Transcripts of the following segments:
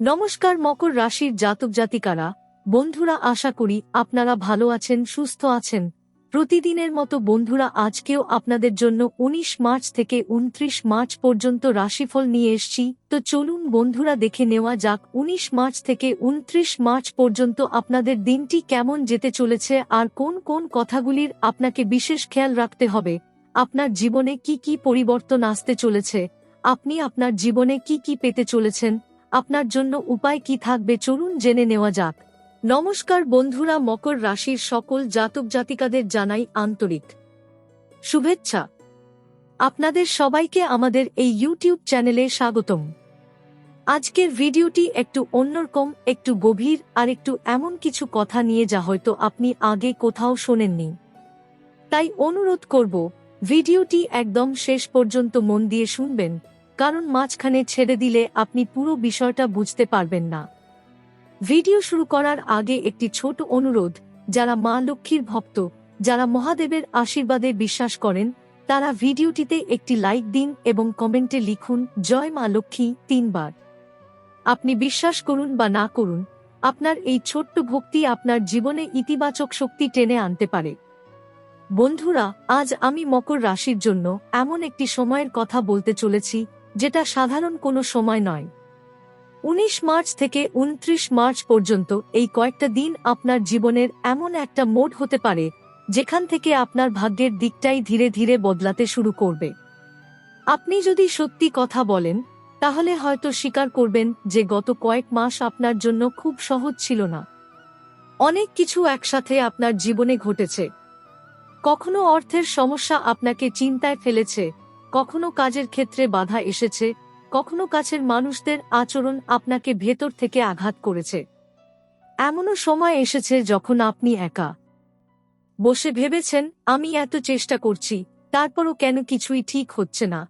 নমস্কার মকর রাশির জাতক জাতিকারা, বন্ধুরা, আশা করি আপনারা ভালো আছেন, সুস্থ আছেন। প্রতিদিনের মতো বন্ধুরা, আজকেও আপনাদের জন্য ১৯ মার্চ থেকে ২৯ মার্চ পর্যন্ত রাশিফল নিয়ে এসেছি। তো চলুন বন্ধুরা, দেখে নেওয়া যাক ১৯ মার্চ থেকে ২৯ মার্চ পর্যন্ত আপনাদের দিনটি কেমন যেতে চলেছে আর কোন কোন কথাগুলির আপনাকে বিশেষ খেয়াল রাখতে হবে। আপনার জীবনে কি কি পরিবর্তন আসতে চলেছে, আপনি আপনার জীবনে কি কি পেতে চলেছেন, আপনার জন্য উপায় কি থাকবে, চলুন জেনে নেওয়া যাক। নমস্কার বন্ধুরা, মকর রাশির সকল জাতক জাতিকাদের জানাই আন্তরিক শুভেচ্ছা। আপনাদের সবাইকে আমাদের এই ইউটিউব চ্যানেলে স্বাগতম। আজকের ভিডিওটি একটু অন্যরকম, একটু গভীর আর একটু এমন কিছু কথা নিয়ে যা হয়তো আপনি আগে কোথাও শোনেননি। তাই অনুরোধ করব, ভিডিওটি একদম শেষ পর্যন্ত মন দিয়ে শুনবেন, কারণ মাঝখানে ছেড়ে দিলে আপনি পুরো বিষয়টা বুঝতে পারবেন না। ভিডিও শুরু করার আগে একটি ছোট অনুরোধ, যারা মা লক্ষ্মীর ভক্ত, যারা মহাদেবের আশীর্বাদে বিশ্বাস করেন, তারা ভিডিওটিতে একটি লাইক দিন এবং কমেন্টে লিখুন জয় মা লক্ষ্মী ৩ বার। আপনি বিশ্বাস করুন বা না করুন, আপনার এই ছোট্ট ভক্তি আপনার জীবনে ইতিবাচক শক্তি টেনে আনতে পারে। বন্ধুরা, আজ আমি মকর রাশির জন্য এমন একটি সময়ের কথা বলতে চলেছি, যেটা সাধারণ কোনো সময় নয়। ১৯ মার্চ থেকে ২৯ মার্চ পর্যন্ত এই কয়েকটা দিন আপনার জীবনের এমন একটা মোড় হতে পারে, যেখান থেকে আপনার ভাগ্যের দিকটাই ধীরে ধীরে বদলাতে শুরু করবে। আপনি যদি সত্যি কথা বলেন, তাহলে হয়তো স্বীকার করবেন যে গত কয়েক মাস আপনার জন্য খুব সহজ ছিল না। অনেক কিছু একসাথে আপনার জীবনে ঘটেছে। কখনো অর্থের সমস্যা আপনাকে চিন্তায় ফেলেছে, কখনো কাজের ক্ষেত্রে বাধা এসেছে, কখনো কাছের মানুষদের আচরণ আপনাকে ভেতর থেকে আঘাত করেছে। এমনও সময় এসেছে যখন আপনি একা বসে ভেবেছেন, আমি এত চেষ্টা করছি, তারপরও কেন কিছুই ঠিক হচ্ছে না।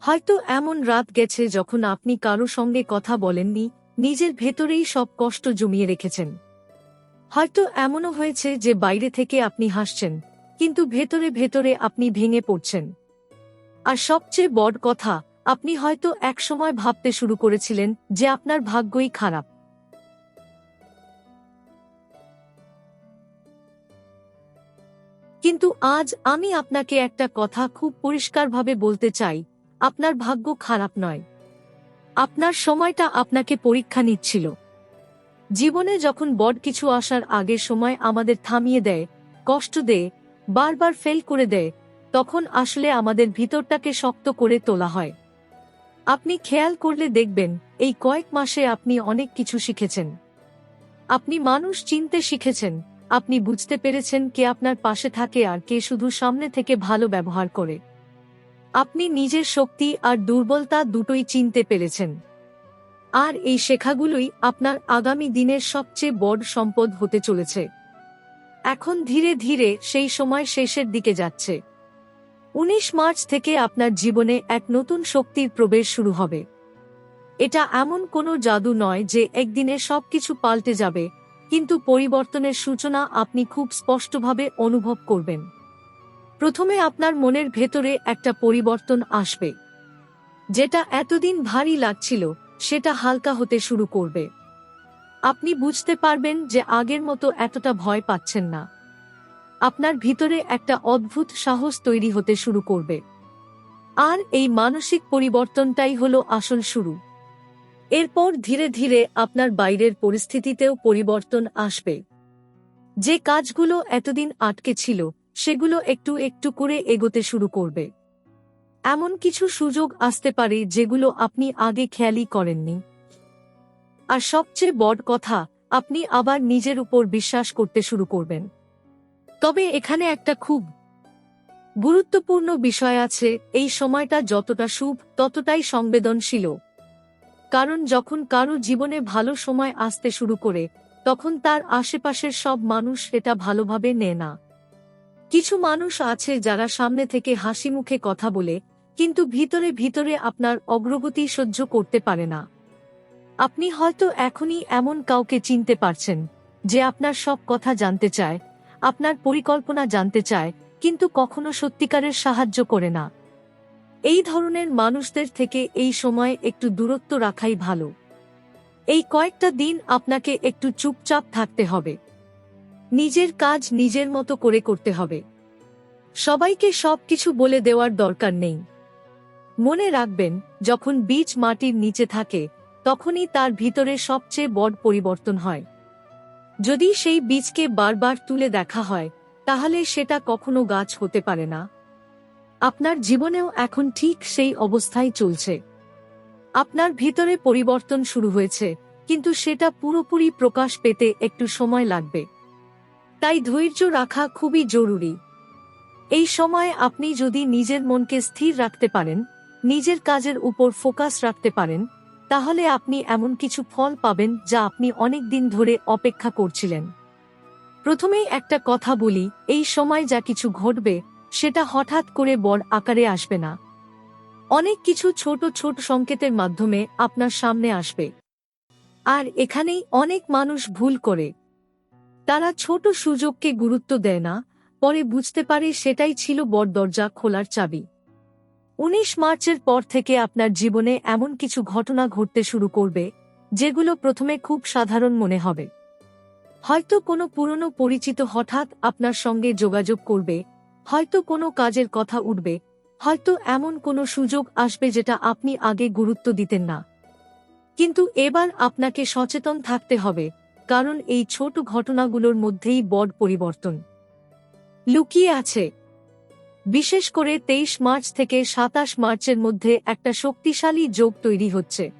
হয়তো এমন রাত গেছে যখন আপনি কারো সঙ্গে কথা বলেননি, নিজের ভেতরেই সব কষ্ট জমিয়ে রেখেছেন। হয়তো এমনও হয়েছে যে বাইরে থেকে আপনি হাসছেন, কিন্তু ভেতরে ভেতরে আপনি ভেঙে পড়ছেন। আর সবচেয়ে বড় কথা, আপনি হয়তো একসময় ভাবতে শুরু করেছিলেন যে আপনার ভাগ্যই খারাপ। কিন্তু আজ আমি আপনাকে একটা কথা খুব পরিষ্কারভাবে বলতে চাই, আপনার ভাগ্য খারাপ নয়। আপনার সময়টা আপনাকে পরীক্ষা নিচ্ছিল। জীবনে যখন বড় কিছু আসার আগে সময় আমাদের থামিয়ে দেয়, কষ্ট দেয়, বারবার ফেল করে দেয়, তখন আসলে আমাদের ভিতরটাকে শক্ত করে তোলা হয়। আপনি খেয়াল করলে দেখবেন, এই কয়েক মাসে আপনি অনেক কিছু শিখেছেন। আপনি মানুষ চিনতে শিখেছেন, আপনি বুঝতে পেরেছেন কে আপনার পাশে থাকে আর কে শুধু সামনে থেকে ভালো ব্যবহার করে। আপনি নিজের শক্তি আর দুর্বলতা দুটোই চিনতে পেরেছেন। আর এই শেখাগুলোই আপনার আগামী দিনের সবচেয়ে বড় সম্পদ হতে চলেছে। এখন ধীরে ধীরে সেই সময় শেষের দিকে যাচ্ছে। ১৯ মার্চ থেকে আপনার জীবনে এক নতুন শক্তির প্রবেশ শুরু হবে। এটা এমন কোনো জাদু নয় যে একদিনে সবকিছু পাল্টে যাবে, কিন্তু পরিবর্তনের সূচনা আপনি খুব স্পষ্টভাবে অনুভব করবেন। প্রথমে আপনার মনের ভেতরে একটা পরিবর্তন আসবে। যেটা এতদিন ভারী লাগছিল, সেটা হালকা হতে শুরু করবে। আপনি বুঝতে পারবেন যে আগের মতো এতটা ভয় পাচ্ছেন না। আপনার ভিতরে একটা অদ্ভুত সাহস তৈরি হতে শুরু করবে। আর এই মানসিক পরিবর্তনটাই হলো আসল শুরু। এরপর ধীরে ধীরে আপনার বাইরের পরিস্থিতিতেও পরিবর্তন আসবে। যে কাজগুলো এতদিন আটকে ছিল, সেগুলো একটু একটু করে এগোতে শুরু করবে। এমন কিছু সুযোগ আসতে পারে যেগুলো আপনি আগে খেয়ালই করেননি। আর সবচেয়ে বড় কথা, আপনি আবার নিজের উপর বিশ্বাস করতে শুরু করবেন। তবে এখানে একটা খুব গুরুত্বপূর্ণ বিষয় আছে, এই সময়টা যতটা শুভ ততটাই সংবেদনশীল। কারণ যখন কারো জীবনে ভালো সময় আসতে শুরু করে, তখন তার আশেপাশের সব মানুষ এটা ভালোভাবে নেয় না। কিছু মানুষ আছে যারা সামনে থেকে হাসি মুখে কথা বলে, কিন্তু ভিতরে ভিতরে আপনার অগ্রগতি সহ্য করতে পারে না। আপনি হয়তো এখনই এমন কাউকে চিনতে পারছেন, যে আপনার সব কথা জানতে চায়, আপনার পরিকল্পনা জানতে চায়, কিন্তু কখনো সত্যিকারের সাহায্য করে না। এই ধরনের মানুষদের থেকে এই সময় একটু দূরত্ব রাখাই ভালো। এই কয়েকটা দিন আপনাকে একটু চুপচাপ থাকতে হবে। নিজের কাজ নিজের মতো করে করতে হবে। সবাইকে সবকিছু বলে দেওয়ার দরকার নেই। মনে রাখবেন, যখন বীজ মাটির নিচে থাকে তখনই তার ভিতরে সবচেয়ে বড় পরিবর্তন হয়। যদি সেই বীজকে বারবার তুলে দেখা হয় তাহলে সেটা কখনো গাছ হতে পারে না। আপনার জীবনেও এখন ঠিক সেই অবস্থায় চলছে। আপনার ভিতরে পরিবর্তন শুরু হয়েছে, কিন্তু সেটা পুরোপুরি প্রকাশ পেতে একটু সময় লাগবে। তাই ধৈর্য রাখা খুবই জরুরি। এই সময়ে আপনি যদি নিজের মনকে স্থির রাখতে পারেন, নিজের কাজের উপর ফোকাস রাখতে পারেন, তাহলে আপনি এমন কিছু ফল পাবেন যা আপনি অনেক দিন ধরে অপেক্ষা করছিলেন। প্রথমেই একটা কথা বলি, এই সময় যা কিছু ঘটবে সেটা হঠাৎ করে বড় আকারে আসবে না। অনেক কিছু ছোট ছোট সংকেতের মাধ্যমে আপনার সামনে আসবে। আর এখানেই অনেক মানুষ ভুল করে। তারা ছোট সুযোগকে গুরুত্ব দেয় না, পরে বুঝতে পারে সেটাই ছিল বড় দরজা খোলার চাবি। 19 মার্চের পর থেকে আপনার জীবনে এমন কিছু ঘটনা ঘটতে শুরু করবে যেগুলো প্রথমে খুব সাধারণ মনে হবে। হয়তো কোনো পুরনো পরিচিত হঠাৎ আপনার সঙ্গে যোগাযোগ করবে, হয়তো কোনো কাজের কথা উঠবে, হয়তো এমন কোনো সুযোগ আসবে যেটা আপনি আগে গুরুত্ব দিতেন না। কিন্তু এবার আপনাকে সচেতন থাকতে হবে, কারণ এই ছোট ঘটনাগুলোর মধ্যেই বড় পরিবর্তন লুকিয়ে আছে। বিশেষ করে 23 মার্চ থেকে 27 মার্চের মধ্যে একটা শক্তিশালী যোগ তৈরি হচ্ছে।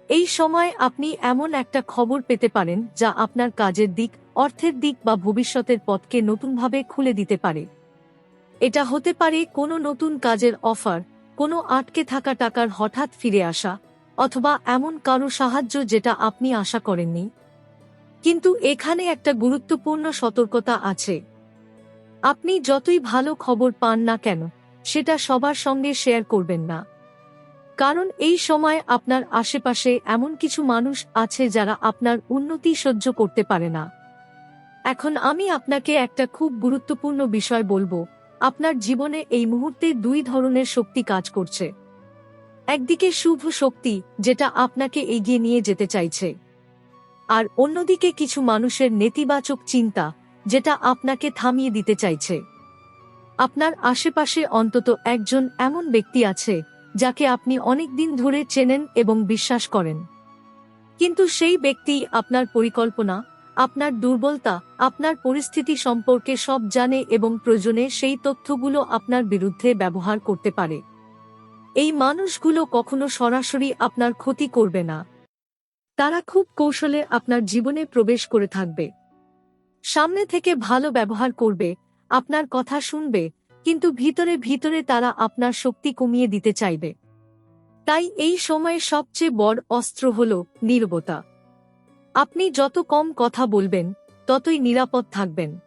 এই সময় আপনি এমন একটা খবর পেতে পারেন যা আপনার কাজের দিক, অর্থের দিক বা ভবিষ্যতের পথকে নতুনভাবে খুলে দিতে পারে। এটা হতে পারে কোনো নতুন কাজের অফার, কোনো আটকে থাকা টাকার হঠাৎ ফিরে আসা, অথবা এমন কারো সাহায্য যেটা আপনি আশা করেননি। কিন্তু এখানে একটা গুরুত্বপূর্ণ সতর্কতা আছে। আপনি যতই ভালো খবর পান না কেন, সেটা সবার সঙ্গে শেয়ার করবেন না। কারণ এই সময় আপনার আশেপাশে এমন কিছু মানুষ আছে যারা আপনার উন্নতি সহ্য করতে পারে না। এখন আমি আপনাকে একটা খুব গুরুত্বপূর্ণ বিষয় বলবো। আপনার জীবনে এই মুহূর্তে দুই ধরনের শক্তি কাজ করছে। একদিকে শুভ শক্তি, যেটা আপনাকে এগিয়ে নিয়ে যেতে চাইছে, আর অন্যদিকে কিছু মানুষের নেতিবাচক চিন্তা, যেটা আপনাকে থামিয়ে দিতে চাইছে। আপনার আশেপাশে অন্তত একজন এমন ব্যক্তি আছে যাকে আপনি অনেক দিন ধরে চেনেন এবং বিশ্বাস করেন। কিন্তু সেই ব্যক্তি আপনার পরিকল্পনা, আপনার দুর্বলতা, আপনার পরিস্থিতি সম্পর্কে সব জানে এবং প্রয়োজনে সেই তথ্যগুলো আপনার বিরুদ্ধে ব্যবহার করতে পারে। এই মানুষগুলো কখনো সরাসরি আপনার ক্ষতি করবে না। তারা খুব কৌশলে আপনার জীবনে প্রবেশ করে থাকবে। সামনে থেকে ভালো ব্যবহার করবে, আপনার কথা শুনবে, কিন্তু ভিতরে ভিতরে তারা আপনার শক্তি কমিয়ে দিতে চাইবে। তাই এই সময়ে সবচেয়ে বড় অস্ত্র হল নীরবতা। আপনি যত কম কথা বলবেন, ততই নিরাপদ থাকবেন।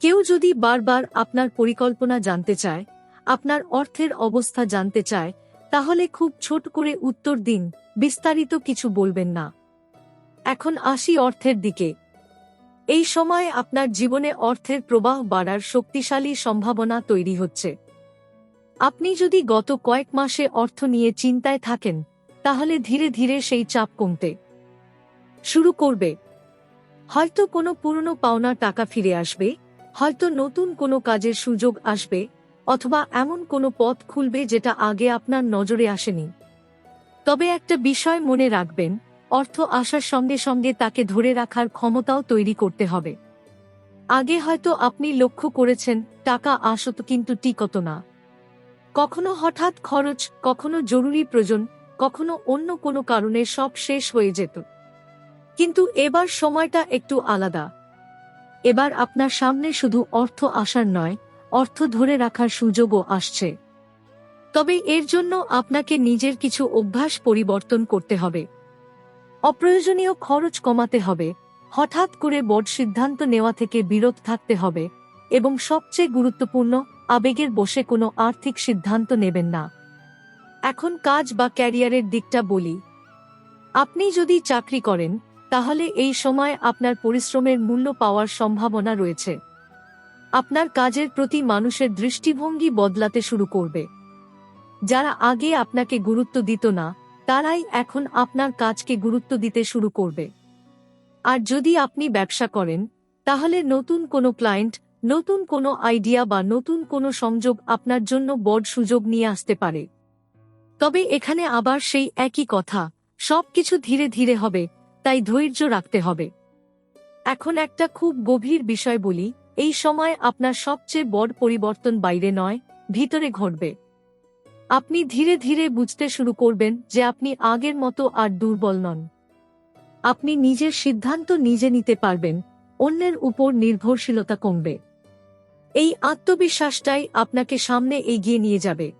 কেউ যদি বারবার আপনার পরিকল্পনা জানতে চায়, আপনার অর্থের অবস্থা জানতে চায়, তাহলে খুব ছোট করে উত্তর দিন, বিস্তারিত কিছু বলবেন না। এখন আসি অর্থের দিকে। এই সময় আপনার জীবনে অর্থের প্রবাহ বাড়ার শক্তিশালী সম্ভাবনা তৈরি হচ্ছে। আপনি যদি গত কয়েক মাসে অর্থ নিয়ে চিন্তায় থাকেন, তাহলে ধীরে ধীরে সেই চাপ কমতে শুরু করবে। হয়তো কোনো পুরনো পাওনা টাকা ফিরে আসবে, হয়তো নতুন কোনো কাজের সুযোগ আসবে, অথবা এমন কোনো পথ খুলবে যেটা আগে আপনার নজরে আসেনি। তবে একটা বিষয় মনে রাখবেন, অর্থ আসার সঙ্গে সঙ্গে তাকে ধরে রাখার ক্ষমতাও তৈরি করতে হবে। আগে হয়তো আপনি লক্ষ্য করেছেন টাকা আসত কিন্তু টিকত না। কখনো হঠাৎ খরচ, কখনো জরুরি প্রয়োজন, কখনো অন্য কোনো কারণে সব শেষ হয়ে যেত। কিন্তু এবার সময়টা একটু আলাদা। এবার আপনার সামনে শুধু অর্থ আসার নয়, অর্থ ধরে রাখার সুযোগও আসছে। তবে এর জন্য আপনাকে নিজের কিছু অভ্যাস পরিবর্তন করতে হবে। অপ্রয়োজনীয় খরচ কমাতে হবে, হঠাৎ করে বড় সিদ্ধান্ত নেওয়া থেকে বিরত থাকতে হবে, এবং সবচেয়ে গুরুত্বপূর্ণ, আবেগের বশে কোনো আর্থিক সিদ্ধান্ত নেবেন না। এখন কাজ বা ক্যারিয়ারের দিকটা বলি। আপনি যদি চাকরি করেন, তাহলে এই সময় আপনার পরিশ্রমের মূল্য পাওয়ার সম্ভাবনা রয়েছে। আপনার কাজের প্রতি মানুষের দৃষ্টিভঙ্গি বদলাতে শুরু করবে। যারা আগে আপনাকে গুরুত্ব দিত না, তারাই এখন আপনার কাজকে গুরুত্ব দিতে শুরু করবে। আর যদি আপনি ব্যবসা করেন, তাহলে নতুন কোনো ক্লায়েন্ট, নতুন কোনো আইডিয়া বা নতুন কোনো সংযোগ আপনার জন্য বড় সুযোগ নিয়ে আসতে পারে। তবে এখানে আবার সেই একই কথা, সবকিছু ধীরে ধীরে হবে, তাই ধৈর্য রাখতে হবে। এখন একটা খুব গভীর বিষয় বলি, এই সময় আপনার সবচেয়ে বড় পরিবর্তন বাইরে নয়, ভিতরে ঘটবে। আপনি ধীরে ধীরে বুঝতে শুরু করবেন যে আপনি আগের মতো আর দুর্বল নন। আপনি নিজের সিদ্ধান্ত নিজে নিতে পারবেন, অন্যের উপর নির্ভরশীলতা কমবে। এই আত্মবিশ্বাসটাই আপনাকে সামনে এগিয়ে নিয়ে যাবে।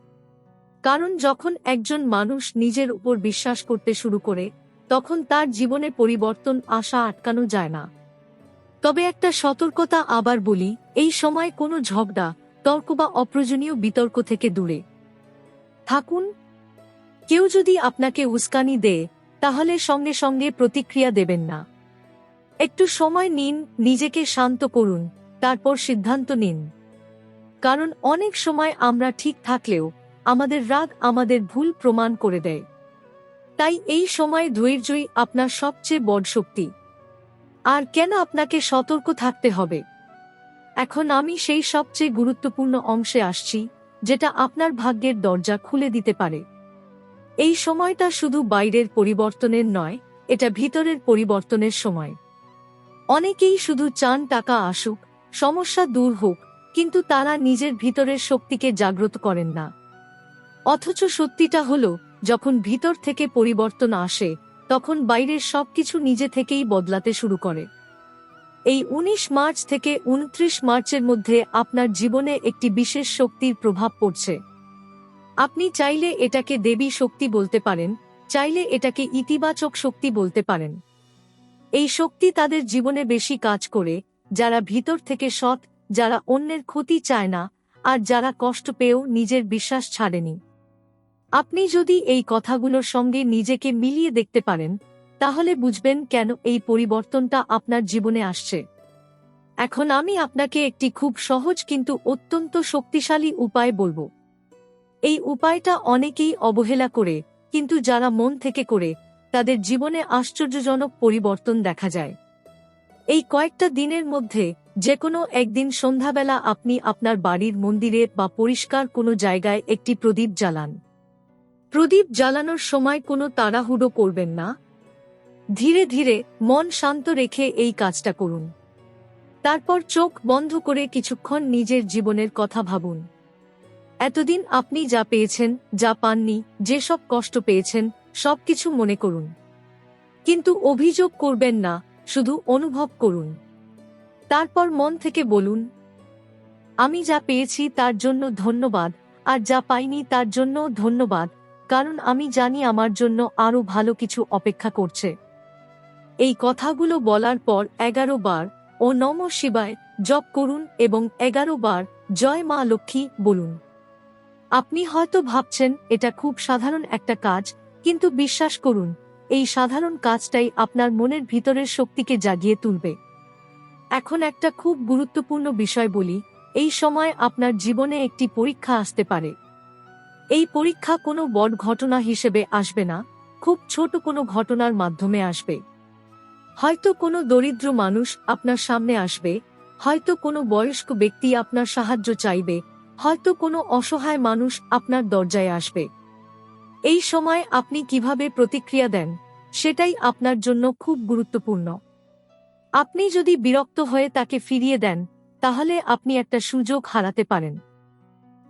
কারণ যখন একজন মানুষ নিজের উপর বিশ্বাস করতে শুরু করে, তখন তার জীবনে পরিবর্তন আসা আটকানো যায় না। তবে একটা সতর্কতা আবার বলি, এই সময় কোনো ঝগড়া, তর্ক বা অপ্রয়োজনীয় বিতর্ক থেকে দূরে থাকুন। কেউ যদি আপনাকে উস্কানি দেয়, তাহলে সঙ্গে সঙ্গে প্রতিক্রিয়া দেবেন না। একটু সময় নিন, নিজেকে শান্ত করুন, তারপর সিদ্ধান্ত নিন। কারণ অনেক সময় আমরা ঠিক থাকলেও আমাদের রাগ আমাদের ভুল প্রমাণ করে দেয়। তাই এই সময় ধৈর্যই আপনার সবচেয়ে বড় শক্তি। আর কেন আপনাকে সতর্ক থাকতে হবে? এখন আমি সেই সবচেয়ে গুরুত্বপূর্ণ অংশে আসছি, যেটা আপনার ভাগ্যের দরজা খুলে দিতে পারে। এই সময়টা শুধু বাইরের পরিবর্তনের নয়, এটা ভিতরের পরিবর্তনের সময়। অনেকেই শুধু চান টাকা আসুক, সমস্যা দূর হোক, কিন্তু তারা নিজের ভিতরের শক্তিকে জাগ্রত করেন না। অথচ সত্যিটা হলো, যখন ভিতর থেকে পরিবর্তন আসে, তখন বাইরের সবকিছু নিজে থেকেই বদলাতে শুরু করে। এই 19 মার্চ থেকে 29 মার্চের মধ্যে আপনার জীবনে একটি বিশেষ শক্তির প্রভাব পড়ছে। আপনি চাইলে এটাকে দেবী শক্তি বলতে পারেন, চাইলে এটাকে ইতিবাচক শক্তি বলতে পারেন। এই শক্তি তাদের জীবনে বেশি কাজ করে, যারা ভিতর থেকে সৎ, যারা অন্যের ক্ষতি চায় না, আর যারা কষ্ট পেয়েও নিজের বিশ্বাস ছাড়েনি। আপনি যদি এই কথাগুলোর সঙ্গে নিজেকে মিলিয়ে দেখতে পারেন, তাহলে বুঝবেন কেন এই পরিবর্তনটা আপনার জীবনে আসছে। এখন আমি আপনাকে একটি খুব সহজ কিন্তু অত্যন্ত শক্তিশালী উপায় বলবো। এই উপায়টা অনেকেই অবহেলা করে, কিন্তু যারা মন থেকে করে, তাদের জীবনে আশ্চর্যজনক পরিবর্তন দেখা যায়। এই কয়েকটা দিনের মধ্যে যে কোনো একদিন সন্ধ্যাবেলা আপনি আপনার বাড়ির মন্দিরে বা পরিষ্কার কোনো জায়গায় একটি প্রদীপ জ্বালান। প্রদীপ জ্বালানোর সময় কোনো তাড়াহুড়ো করবেন না। ধীরে ধীরে মন শান্ত রেখে এই কাজটা করুন। তারপর চোখ বন্ধ করে কিছুক্ষণ নিজের জীবনের কথা ভাবুন। এতদিন আপনি যা পেয়েছেন, যা পাননি, যেসব কষ্ট পেয়েছেন, সবকিছু মনে করুন। কিন্তু অভিযোগ করবেন না, শুধু অনুভব করুন। তারপর মন থেকে বলুন, আমি যা পেয়েছি তার জন্য ধন্যবাদ, আর যা পাইনি তার জন্য ধন্যবাদ, কারণ আমি জানি আমার জন্য আরো ভালো কিছু অপেক্ষা করছে। এই কথাগুলো বলার পর 11 বার ও নমঃ শিবায় জপ করুন এবং 11 বার জয় মা লক্ষ্মী বলুন। আপনি হয়তো ভাবছেন এটা খুব সাধারণ একটা কাজ, কিন্তু বিশ্বাস করুন, এই সাধারণ কাজটাই আপনার মনের ভিতরের শক্তিকে জাগিয়ে তুলবে। এখন একটা খুব গুরুত্বপূর্ণ বিষয় বলি, এই সময় আপনার জীবনে একটি পরীক্ষা আসতে পারে। এই পরীক্ষা কোনো বড় ঘটনা হিসেবে আসবে না, খুব ছোট কোনো ঘটনার মাধ্যমে আসবে। হয়তো কোনো দরিদ্র মানুষ আপনার সামনে আসবে, হয়তো কোনো বয়স্ক ব্যক্তি আপনার সাহায্য চাইবে, হয়তো কোনো অসহায় মানুষ আপনার দরজায় আসবে। এই সময় আপনি কিভাবে প্রতিক্রিয়া দেন, সেটাই আপনার জন্য খুব গুরুত্বপূর্ণ। আপনি যদি বিরক্ত হয়ে তাকে ফিরিয়ে দেন, তাহলে আপনি একটা সুযোগ হারাতে পারেন।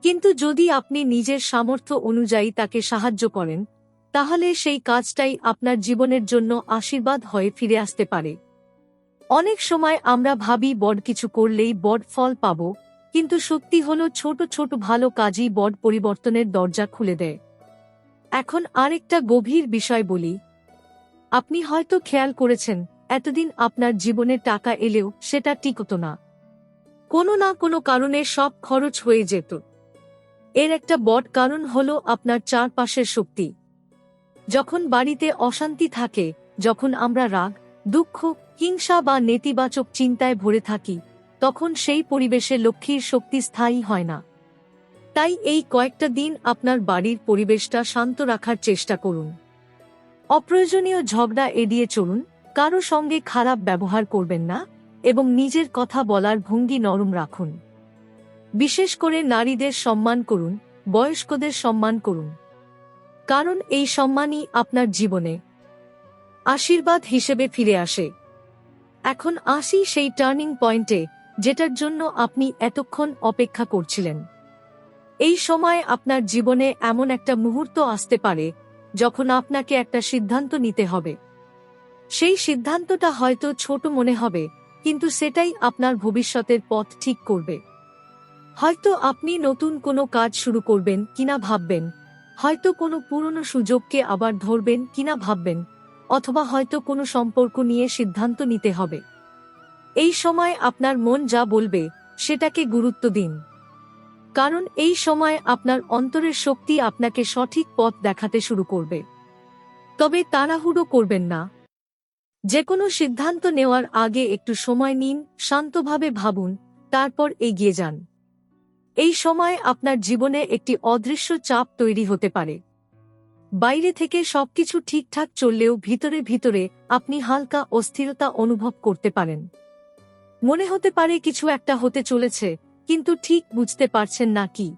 কিন্তু যদি আপনি নিজের সামর্থ্য অনুযায়ী তাকে সাহায্য করেন, তাহলে সেই কাজটাই আপনার জীবনের জন্য আশীর্বাদ হয়ে ফিরে আসতে পারে। অনেক সময় আমরা ভাবি বড় কিছু করলেই বড় ফল পাব, কিন্তু সত্যি হলো ছোট ছোট ভালো কাজই বড় পরিবর্তনের দরজা খুলে দেয়। এখন আরেকটা গভীর বিষয় বলি, আপনি হয়তো খেয়াল করেছেন, এতদিন আপনার জীবনে টাকা এলেও সেটা টিকতো না। কোনো না কোনো কারণে সব খরচ হয়ে যেত। এর একটা বড় কারণ হলো আপনার চারপাশের শক্তি। যখন বাড়িতে অশান্তি থাকে, যখন আমরা রাগ, দুঃখ, হিংসা বা নেতিবাচক চিন্তায় ভরে থাকি, তখন সেই পরিবেশে লক্ষ্মীর শক্তি স্থায়ী হয় না। তাই এই কয়েকটা দিন আপনার বাড়ির পরিবেশটা শান্ত রাখার চেষ্টা করুন। অপ্রয়োজনীয় ঝগড়া এড়িয়ে চলুন, কারো সঙ্গে খারাপ ব্যবহার করবেন না এবং নিজের কথা বলার ভঙ্গি নরম রাখুন। বিশেষ করে নারীদের সম্মান করুন, বয়স্কদের সম্মান করুন, কারণ এই সম্মানই আপনার জীবনে আশীর্বাদ হিসেবে ফিরে আসে। এখন আসি সেই টার্নিং পয়েন্টে যেটার জন্য আপনি এতক্ষণ অপেক্ষা করছিলেন। এই সময় আপনার জীবনে এমন একটা মুহূর্ত আসতে পারে যখন আপনাকে একটা সিদ্ধান্ত নিতে হবে। সেই সিদ্ধান্তটা হয়তো ছোট মনে হবে, কিন্তু সেটাই আপনার ভবিষ্যতের পথ ঠিক করবে। হয়তো আপনি নতুন কোনো কাজ শুরু করবেন কিনা ভাববেন, হয়তো কোনো পুরনো সুযোগকে আবার ধরবেন কিনা ভাববেন, অথবা হয়তো কোনো সম্পর্ক নিয়ে সিদ্ধান্ত নিতে হবে। এই সময় আপনার মন যা বলবে সেটাকে গুরুত্ব দিন, কারণ এই সময় আপনার অন্তরের শক্তি আপনাকে সঠিক পথ দেখাতে শুরু করবে। তবে তাড়াহুড়ো করবেন না। যে কোনো সিদ্ধান্ত নেওয়ার আগে একটু সময় নিন, শান্তভাবে ভাবুন, তারপর এগিয়ে যান। এই সময় আপনার জীবনে একটি অদৃশ্য চাপ তৈরি হতে পারে। বাইরে থেকে সবকিছু ঠিকঠাক চললেও ভিতরে ভিতরে আপনি হালকা অস্থিরতা অনুভব করতে পারেন। মনে হতে পারে কিছু একটা হতে চলেছে, কিন্তু ঠিক বুঝতে পারছেন না কি।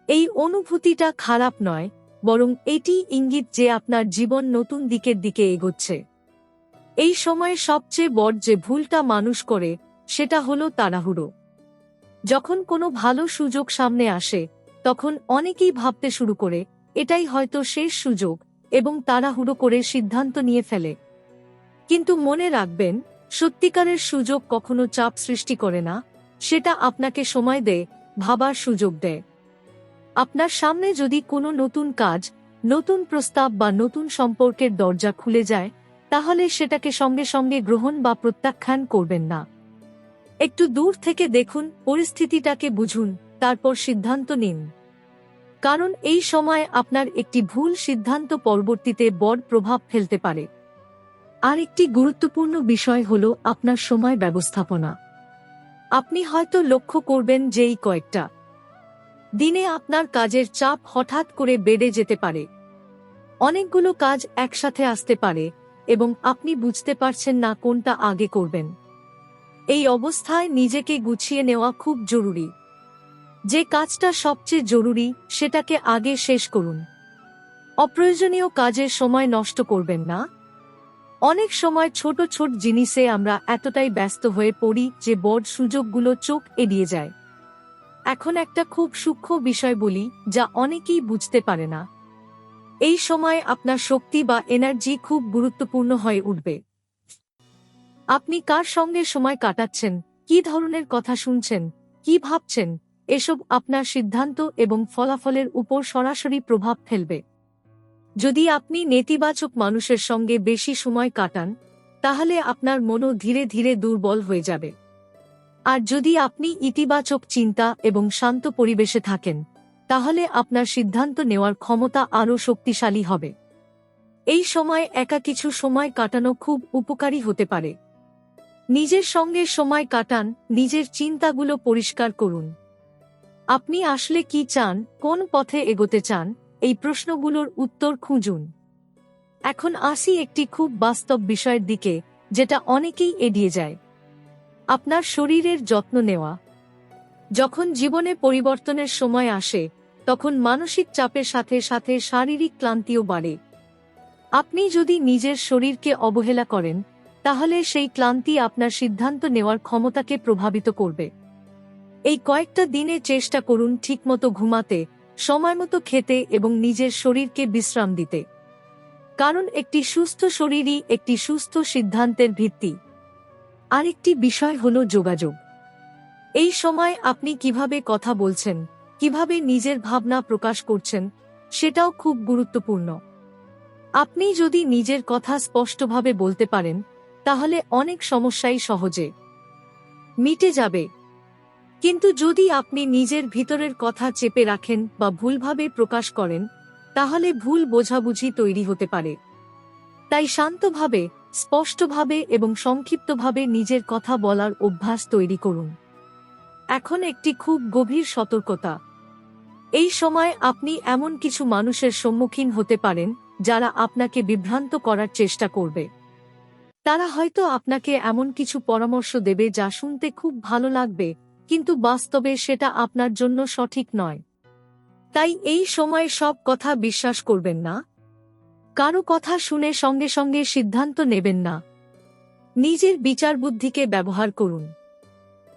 এই অনুভূতিটা খারাপ নয়, বরং এটি ইঙ্গিত যে আপনার জীবন নতুন দিকের দিকে এগোচ্ছে। এই সময়ে সবচেয়ে বড় যে ভুলটা মানুষ করে সেটা হলো তাড়াহুড়ো। যখন কোনো ভালো সুযোগ সামনে আসে তখন অনেকেই ভাবতে শুরু করে এটাই হয়তো শেষ সুযোগ এবং তাড়াহুড়ো করে সিদ্ধান্ত নিয়ে ফেলে। কিন্তু মনে রাখবেন, সত্যিকারের সুযোগ কখনো চাপ সৃষ্টি করে না, সেটা আপনাকে সময় দেয়, ভাবার সুযোগ দেয়। আপনার সামনে যদি কোনো নতুন কাজ, নতুন প্রস্তাব বা নতুন সম্পর্কের দরজা খুলে যায়, তাহলে সেটাকে সঙ্গে সঙ্গে গ্রহণ বা প্রত্যাখ্যান করবেন না। একটু দূর থেকে দেখুন, পরিস্থিতিটাকে বুঝুন, তারপর সিদ্ধান্ত নিন। কারণ এই সময় আপনার একটি ভুল সিদ্ধান্ত পরবর্তীতে বড় প্রভাব ফেলতে পারে। আরেকটি গুরুত্বপূর্ণ বিষয় হল আপনার সময় ব্যবস্থাপনা। আপনি হয়তো লক্ষ্য করবেন যে এই কয়েকটা দিনে আপনার কাজের চাপ হঠাৎ করে বেড়ে যেতে পারে। অনেকগুলো কাজ একসাথে আসতে পারে এবং আপনি বুঝতে পারছেন না কোনটা আগে করবেন। এই অবস্থায় নিজেকে গুছিয়ে নেওয়া খুব জরুরি। যে কাজটা সবচেয়ে জরুরি সেটাকে আগে শেষ করুন। অপ্রয়োজনীয় কাজের সময় নষ্ট করবেন না। অনেক সময় ছোট ছোট জিনিসে আমরা এতটাই ব্যস্ত হয়ে পড়ি যে বড় সুযোগগুলো চোখ এড়িয়ে যায়। এখন একটা খুব সূক্ষ্ম বিষয় বলি, যা অনেকেই বুঝতে পারে না। এই সময় আপনার শক্তি বা এনার্জি খুব গুরুত্বপূর্ণ হয়ে উঠবে। আপনি কার সঙ্গে সময় কাটাচ্ছেন, কী ধরনের কথা শুনছেন, কি ভাবছেন, এসব আপনার সিদ্ধান্ত এবং ফলাফলের উপর সরাসরি প্রভাব ফেলবে। যদি আপনি নেতিবাচক মানুষের সঙ্গে বেশি সময় কাটান, তাহলে আপনার মনও ধীরে ধীরে দুর্বল হয়ে যাবে। আর যদি আপনি ইতিবাচক চিন্তা এবং শান্ত পরিবেশে থাকেন, তাহলে আপনার সিদ্ধান্ত নেওয়ার ক্ষমতা আরও শক্তিশালী হবে। এই সময় একা কিছু সময় কাটানো খুব উপকারী হতে পারে। নিজের সঙ্গে সময় কাটান, নিজের চিন্তাগুলো পরিষ্কার করুন। আপনি আসলে কি চান, কোন পথে এগোতে চান, এই প্রশ্নগুলোর উত্তর খুঁজুন। এখন আসি একটি খুব বাস্তব বিষয়ের দিকে, যেটা অনেকেই এড়িয়ে যায়। আপনার শরীরের যত্ন নেওয়া। যখন জীবনে পরিবর্তনের সময় আসে, তখন মানসিক চাপের সাথে সাথে শারীরিক ক্লান্তিও বাড়ে। আপনি যদি নিজের শরীরকে অবহেলা করেন, তাহলে সেই ক্লান্তি আপনার সিদ্ধান্ত নেওয়ার ক্ষমতাকে প্রভাবিত করবে। এই কয়েকটা দিনে চেষ্টা করুন ঠিকমতো ঘুমাতে, সময়মতো খেতে এবং নিজের শরীরকে বিশ্রাম দিতে। কারণ একটি সুস্থ শরীরই একটি সুস্থ সিদ্ধান্তের ভিত্তি। আরেকটি বিষয় হলো যোগাযোগ। এই সময় আপনি কিভাবে কথা বলছেন, কিভাবে নিজের ভাবনা প্রকাশ করছেন, সেটাও খুব গুরুত্বপূর্ণ। আপনি যদি নিজের কথা স্পষ্টভাবে বলতে পারেন, তাহলে অনেক সমস্যাই সহজে মিটে যাবে। কিন্তু যদি আপনি নিজের ভিতরের কথা চেপে রাখেন বা ভুলভাবে প্রকাশ করেন, তাহলে ভুল বোঝাবুঝি তৈরি হতে পারে। তাই শান্তভাবে, স্পষ্টভাবে এবং সংক্ষিপ্তভাবে নিজের কথা বলার অভ্যাস তৈরি করুন। এখন একটি খুব গভীর সতর্কতা। এই সময় আপনি এমন কিছু মানুষের সম্মুখীন হতে পারেন যারা আপনাকে বিভ্রান্ত করার চেষ্টা করবে। তারা হয়তো আপনাকে এমন কিছু পরামর্শ দেবে যা শুনতে খুব ভালো লাগবে, কিন্তু বাস্তবে সেটা আপনার জন্য সঠিক নয়। তাই এই সময়ে সব কথা বিশ্বাস করবেন না। কারো কথা শুনে সঙ্গে সঙ্গে সিদ্ধান্ত নেবেন না। নিজের বিচার বুদ্ধিকে ব্যবহার করুন।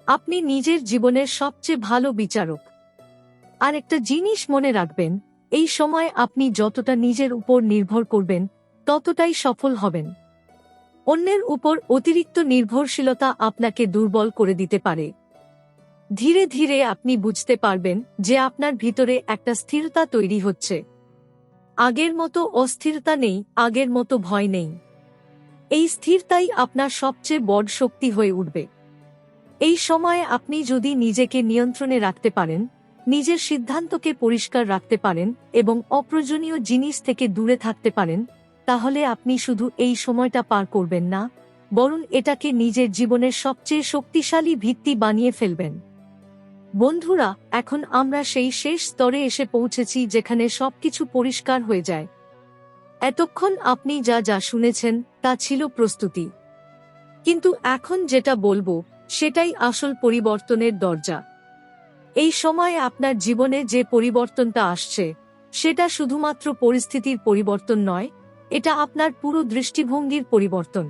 আপনি নিজের জীবনের সবচেয়ে ভালো বিচারক। আর একটা জিনিস মনে রাখবেন, এই সময় আপনি যতটা নিজের উপর নির্ভর করবেন ততটাই সফল হবেন। অন্যের উপর অতিরিক্ত নির্ভরশীলতা আপনাকে দুর্বল করে দিতে পারে। ধীরে ধীরে আপনি বুঝতে পারবেন যে আপনার ভিতরে একটা স্থিরতা তৈরি হচ্ছে। আগের মতো অস্থিরতা নেই, আগের মতো ভয় নেই। এই স্থিরতাই আপনার সবচেয়ে বড় শক্তি হয়ে উঠবে। এই সময়ে আপনি যদি নিজেকে নিয়ন্ত্রণে রাখতে পারেন, নিজের সিদ্ধান্তকে পরিষ্কার রাখতে পারেন এবং অপ্রয়োজনীয় জিনিস থেকে দূরে থাকতে পারেন, তাহলে আপনি শুধু এই সময়টা পার করবেন না, বরং এটাকে নিজের জীবনের সবচেয়ে শক্তিশালী ভিত্তি বানিয়ে ফেলবেন। বন্ধুরা, এখন আমরা সেই শেষ স্তরে এসে পৌঁছেছি যেখানে সবকিছু পরিষ্কার হয়ে যায়। এতক্ষণ আপনি যা যা শুনেছেন তা ছিল প্রস্তুতি, কিন্তু এখন যেটা বলবো সেটাই আসল পরিবর্তনের দরজা। এই সময় আপনার জীবনে যে পরিবর্তনটা আসছে সেটা শুধুমাত্র পরিস্থিতির পরিবর্তন নয়, এটা আপনার পুরো দৃষ্টিভঙ্গির পরিবর্তন।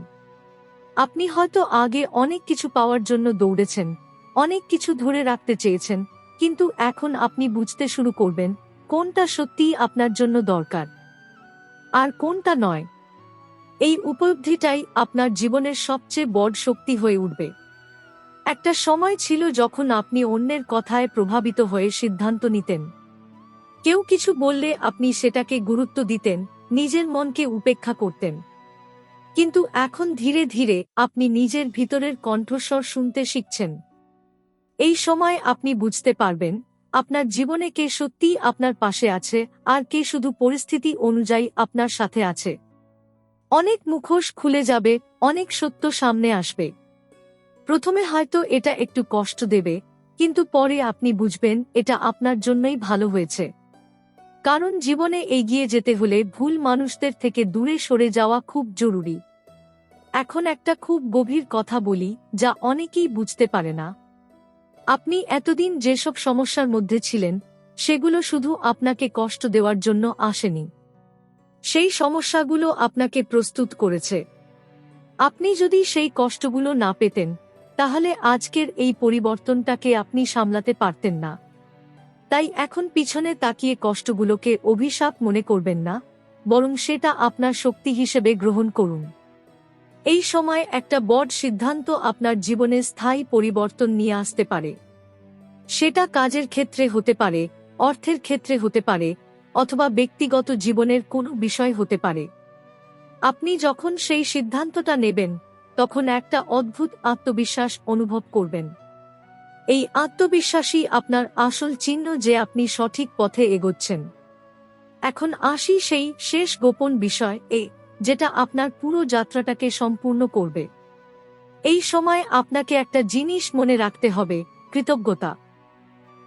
আপনি হয়তো আগে অনেক কিছু পাওয়ার জন্য দৌড়েছেন, অনেক কিছু ধরে রাখতে চেয়েছেন, কিন্তু এখন আপনি বুঝতে শুরু করবেন কোনটা সত্যিই আপনার জন্য দরকার আর কোনটা নয়। এই উপলব্ধিটাই আপনার জীবনের সবচেয়ে বড় শক্তি হয়ে উঠবে। একটা সময় ছিল যখন আপনি অন্যের কথায় প্রভাবিত হয়ে সিদ্ধান্ত নিতেন। কেউ কিছু বললে আপনি সেটাকে গুরুত্ব দিতেন, নিজের মনকে উপেক্ষা করতেন। কিন্তু এখন ধীরে ধীরে আপনি নিজের ভিতরের কণ্ঠস্বর শুনতে শিখছেন। এই সময় আপনি বুঝতে পারবেন আপনার জীবনে কে সত্যিই আপনার পাশে আছে আর কে শুধু পরিস্থিতি অনুযায়ী আপনার সাথে আছে। অনেক মুখোশ খুলে যাবে, অনেক সত্য সামনে আসবে। প্রথমে হয়তো এটা একটু কষ্ট দেবে, কিন্তু পরে আপনি বুঝবেন এটা আপনার জন্যই ভালো হয়েছে। কারণ জীবনে এগিয়ে যেতে হলে ভুল মানুষদের থেকে দূরে সরে যাওয়া খুব জরুরি। এখন একটা খুব গভীর কথা বলি যা অনেকেই বুঝতে পারে না। আপনি এতদিন যেসব সমস্যার মধ্যে ছিলেন সেগুলো শুধু আপনাকে কষ্ট দেওয়ার জন্য আসেনি। সেই সমস্যাগুলো আপনাকে প্রস্তুত করেছে। আপনি যদি সেই কষ্টগুলো না পেতেন, তাহলে আজকের এই পরিবর্তনটাকে আপনি সামলাতে পারতেন না। তাই এখন পিছনে তাকিয়ে কষ্টগুলোকে অভিশাপ মনে করবেন না, বরং সেটা আপনার শক্তি হিসেবে গ্রহণ করুন। এই সময় একটা বড় সিদ্ধান্ত আপনার জীবনে স্থায়ী পরিবর্তন নিয়ে আসতে পারে। সেটা কাজের ক্ষেত্রে হতে পারে, অর্থের ক্ষেত্রে হতে পারে, অথবা ব্যক্তিগত জীবনের কোনো বিষয় হতে পারে। আপনি যখন সেই সিদ্ধান্তটা নেবেন, তখন একটা অদ্ভুত আত্মবিশ্বাস অনুভব করবেন। এই আত্মবিশ্বাসই আপনার আসল চিহ্ন যে আপনি সঠিক পথে এগোচ্ছেন। এখন আসি সেই শেষ গোপন বিষয় যেটা আপনার পুরো যাত্রাটাকে সম্পূর্ণ করবে। এই সময় আপনাকে একটা জিনিস মনে রাখতে হবে, কৃতজ্ঞতা।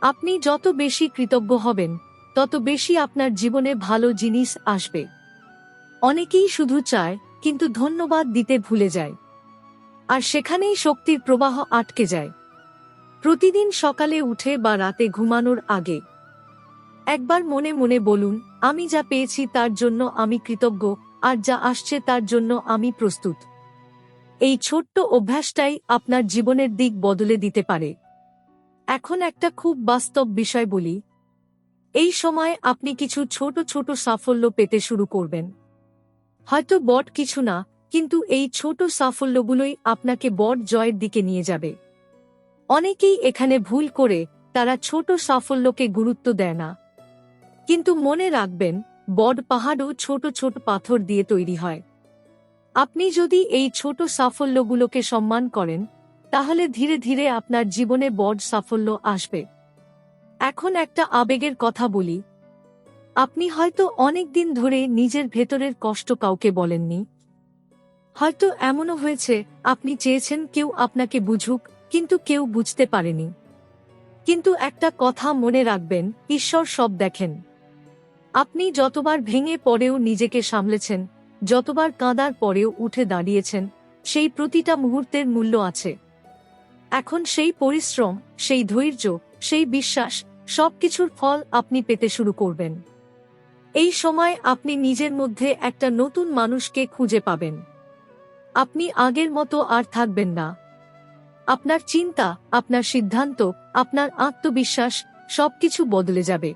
আপনি যত বেশি কৃতজ্ঞ হবেন, তত বেশি আপনার জীবনে ভালো জিনিস আসবে। অনেকেই শুধু চায়, কিন্তু ধন্যবাদ দিতে ভুলে যায়। আর সেখানেই শক্তির প্রবাহ আটকে যায়। প্রতিদিন সকালে উঠে বা রাতে ঘুমানোর আগে একবার মনে মনে বলুন, আমি যা পেয়েছি তার জন্য আমি কৃতজ্ঞ, আর যা আসছে তার জন্য আমি প্রস্তুত। এই ছোট্ট অভ্যাসটাই আপনার জীবনের দিক বদলে দিতে পারে। এখন একটা খুব বাস্তব বিষয় বলি। এই সময় আপনি কিছু ছোট ছোট সাফল্য পেতে শুরু করবেন। হয়তো বড় কিছু না, কিন্তু এই ছোট সাফল্যগুলোই আপনাকে বড় জয়ের দিকে নিয়ে যাবে। অনেকেই এখানে ভুল করে, তারা ছোট সাফল্যকে গুরুত্ব দেয় না। কিন্তু মনে রাখবেন, বড় পাহাড়ও ছোট ছোট পাথর দিয়ে তৈরি হয়। আপনি যদি এই ছোট সাফল্যগুলোকে সম্মান করেন, তাহলে ধীরে ধীরে আপনার জীবনে বড় সাফল্য আসবে। এখন একটা আবেগের কথা বলি। আপনি হয়তো অনেক দিন ধরে নিজের ভেতরের কষ্ট কাউকে বলেননি। হয়তো এমনও হয়েছে আপনি চেয়েছেন কেউ আপনাকে বুঝুক, কিন্তু কেউ বুঝতে পারেনি। কিন্তু একটা কথা মনে রাখবেন, ঈশ্বর সব দেখেন। আপনি যতবার ভেঙে পড়েও নিজেকে সামলেছেন, যতবার কাঁদার পরেও উঠে দাঁড়িয়েছেন, সেই প্রতিটা মুহূর্তের মূল্য আছে। এখন সেই পরিশ্রম, সেই ধৈর্য, সেই বিশ্বাস, সবকিছুর ফল আপনি পেতে শুরু করবেন। এই সময় আপনি নিজের মধ্যে একটা নতুন মানুষকে খুঁজে পাবেন। আপনি আগের মতো আর থাকবেন না। আপনার চিন্তা, আপনার সিদ্ধান্ত, আপনার আত্মবিশ্বাস সবকিছু বদলে যাবে।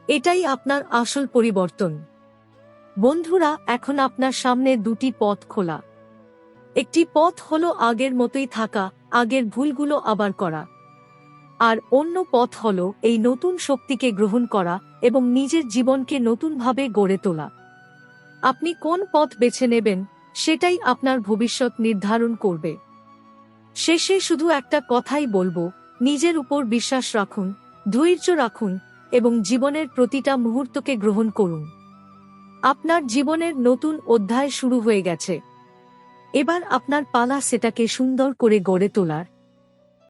এটাই আপনার আসল পরিবর্তন। বন্ধুরা, এখন আপনার সামনে দুটি পথ খোলা। একটি পথ হলো আগের মতোই থাকা, আগের ভুলগুলো আবার করা। আর অন্য পথ হলো এই নতুন শক্তিকে গ্রহণ করা এবং নিজের জীবনকে নতুনভাবে গড়ে তোলা। আপনি কোন পথ বেছে নেবেন, সেটাই আপনার ভবিষ্যৎ নির্ধারণ করবে। শেষে শুধু একটা কথাই বলবো, নিজের উপর বিশ্বাস রাখুন, ধৈর্য রাখুন এবং জীবনের প্রতিটা মুহূর্তকে গ্রহণ করুন। আপনার জীবনের নতুন অধ্যায় শুরু হয়ে গেছে। এবার আপনার পালা সেটাকে সুন্দর করে গড়ে তোলার।